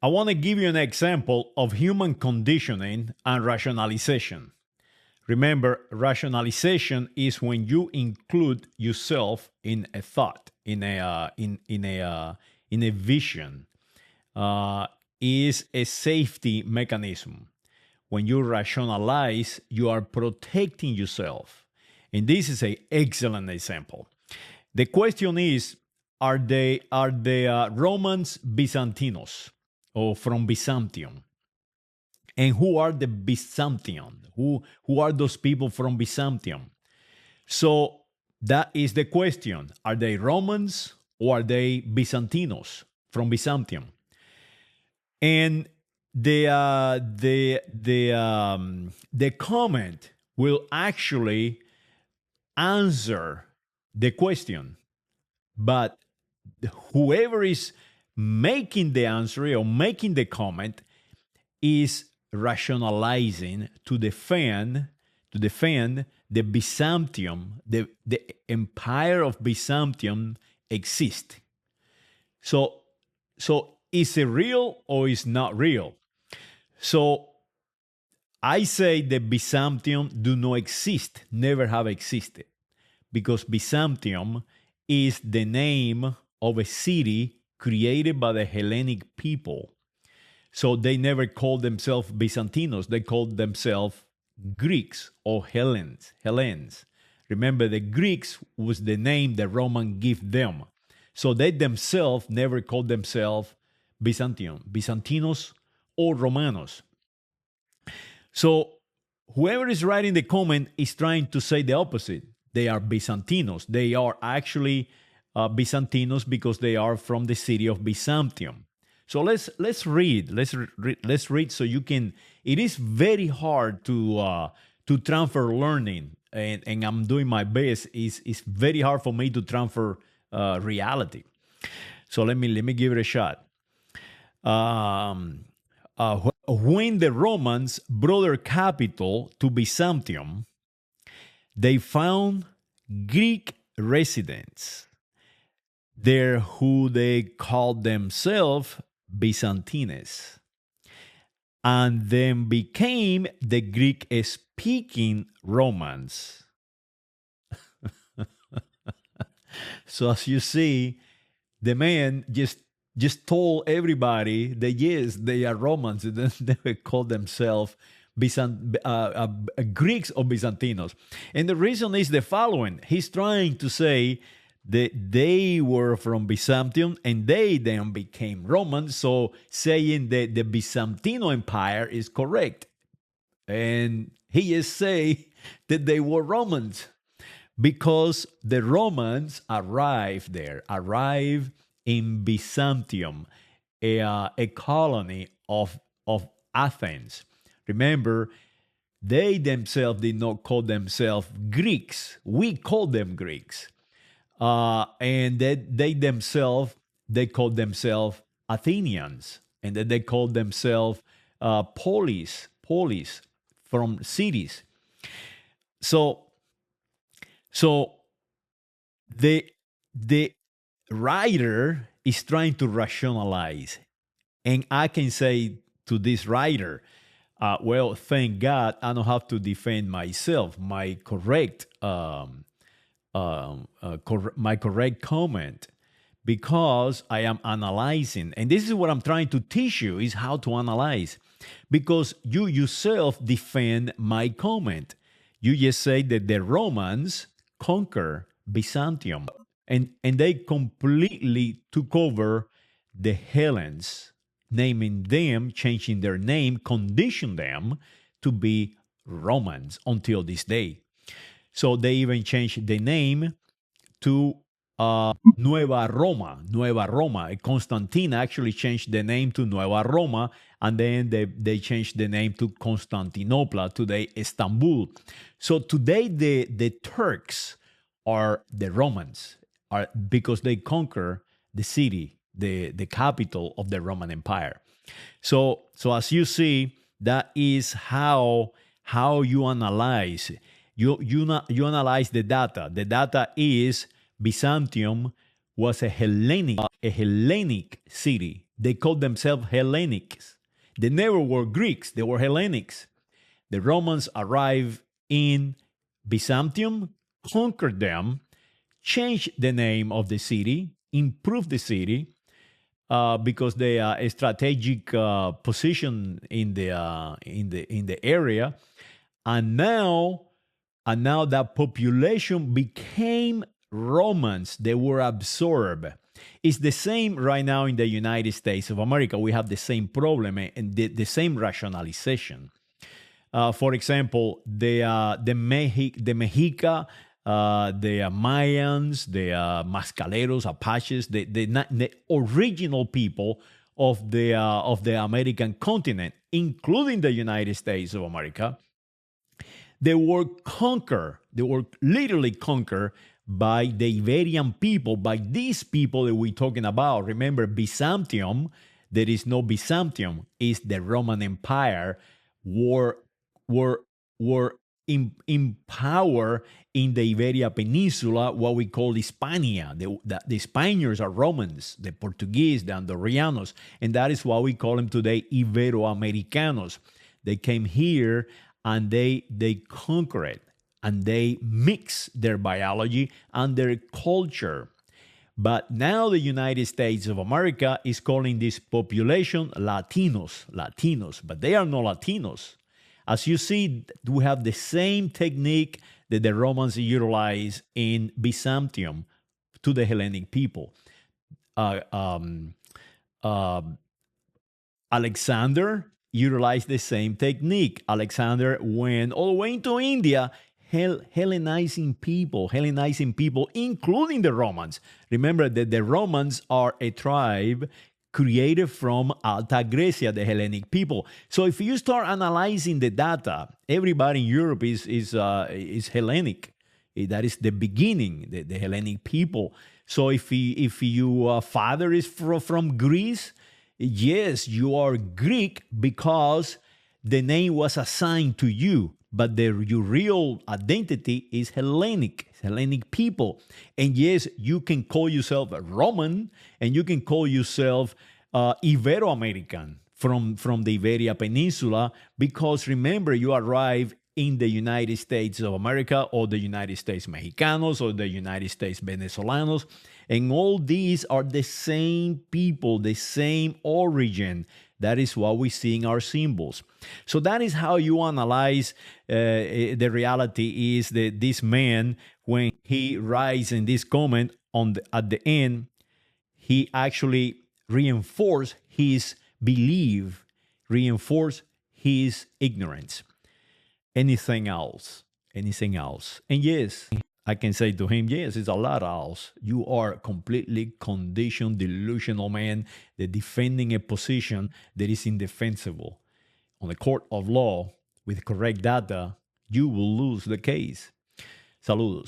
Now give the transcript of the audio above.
I want to give you an example of human conditioning and rationalization. Remember, rationalization is when you include yourself in a thought, in a vision. Is a safety mechanism. When you rationalize, you are protecting yourself, and this is an excellent example. The question is: are the Romans Byzantinos or from Byzantium? And who are the Byzantium? Who are those people from Byzantium? So that is the question. Are they Romans or are they Byzantinos from Byzantium? And the comment will actually answer the question, but whoever is making the answer or making the comment is rationalizing to defend the Byzantium, the empire of Byzantium exists. So is it real or is not real? So I say that Byzantium do not exist, never have existed, because Byzantium is the name of a city created by the Hellenic people. So they never called themselves Byzantinos. They called themselves Greeks or Hellenes. Remember, the Greeks was the name the Roman gave them. So they themselves never called themselves Byzantinos or Romanos. So whoever is writing the comment is trying to say the opposite. They are Byzantinos. They are actually Byzantinos because they are from the city of Byzantium. So let's read. Let's read so you can. It is very hard to transfer learning, and I'm doing my best. It's very hard for me to transfer reality. So let me give it a shot. When the Romans brought their capital to Byzantium, they found Greek residents there who they called themselves Byzantines, and then became the Greek speaking Romans. So as you see, the man just told everybody that yes, they are Romans, and then they call themselves Greeks or Byzantinos. And the reason is the following: he's trying to say that they were from Byzantium and they then became Romans, so saying that the Byzantine Empire is correct. And he is saying that they were Romans because the Romans arrived in Byzantium, a colony of Athens. Remember, they themselves did not call themselves Greeks. We call them Greeks. And they called themselves Athenians, and then they called themselves polis from cities. So the writer is trying to rationalize, and I can say to this writer, well, thank God I don't have to defend myself. My correct comment, because I am analyzing, and this is what I'm trying to teach you, is how to analyze, because you yourself defend my comment. You just say that the Romans conquer Byzantium, and they completely took over the Hellenes, naming them, changing their name, conditioned them to be Romans until this day. So they even changed the name to Nueva Roma. Nueva Roma. Constantine actually changed the name to Nueva Roma, and then they changed the name to Constantinople, today Istanbul. So today the Turks are the Romans, are because they conquer the city, the capital of the Roman Empire. So as you see, that is how you analyze. You analyze the data. The data is Byzantium was a Hellenic city They called themselves Hellenics. They never were Greeks, they were Hellenics. The Romans arrived in Byzantium, conquered them, changed the name of the city, improved the city, because they are a strategic position in the area, and now that population became Romans. They were absorbed. It's the same right now in the United States of America. We have the same problem and the same rationalization. For example, the Mexica, the Mayans, the Mascaleros, Apaches, the original people of the American continent, including the United States of America, they were conquered. They were literally conquered by the Iberian people, by these people that we're talking about. Remember, Byzantium, there is no Byzantium, is the Roman Empire, were were were in power in the Iberia Peninsula, what we call Hispania. The Spaniards are Romans, the Portuguese, the Andorrianos, and that is why we call them today Iberoamericanos. They came here and they conquered and they mix their biology and their culture. But now the United States of America is calling this population Latinos, but they are not Latinos. As you see, we have the same technique that the Romans utilized in Byzantium to the Hellenic people. Uh, um, uh, Alexander utilized the same technique. Alexander went all the way into India, Hellenizing people, including the Romans. Remember that the Romans are a tribe created from Alta Graecia, the Hellenic people. So if you start analyzing the data, everybody in Europe is Hellenic. That is the beginning, the Hellenic people. So if your father is from Greece, yes, you are Greek because the name was assigned to you, but your real identity is Hellenic people. And yes, you can call yourself a Roman, and you can call yourself Ibero-American from the Iberia Peninsula, because remember, you arrive in the United States of America, or the United States Mexicanos, or the United States Venezolanos, and all these are the same people, the same origin. That is what we see in our symbols. So that is how you analyze the reality. Is that this man, when he writes in this comment at the end, he actually reinforced his belief, reinforced his ignorance. Anything else? Anything else? And yes, I can say to him, yes, it's a lot else. You are completely conditioned, delusional man that defending a position that is indefensible. On the court of law, with correct data, you will lose the case. Saludos.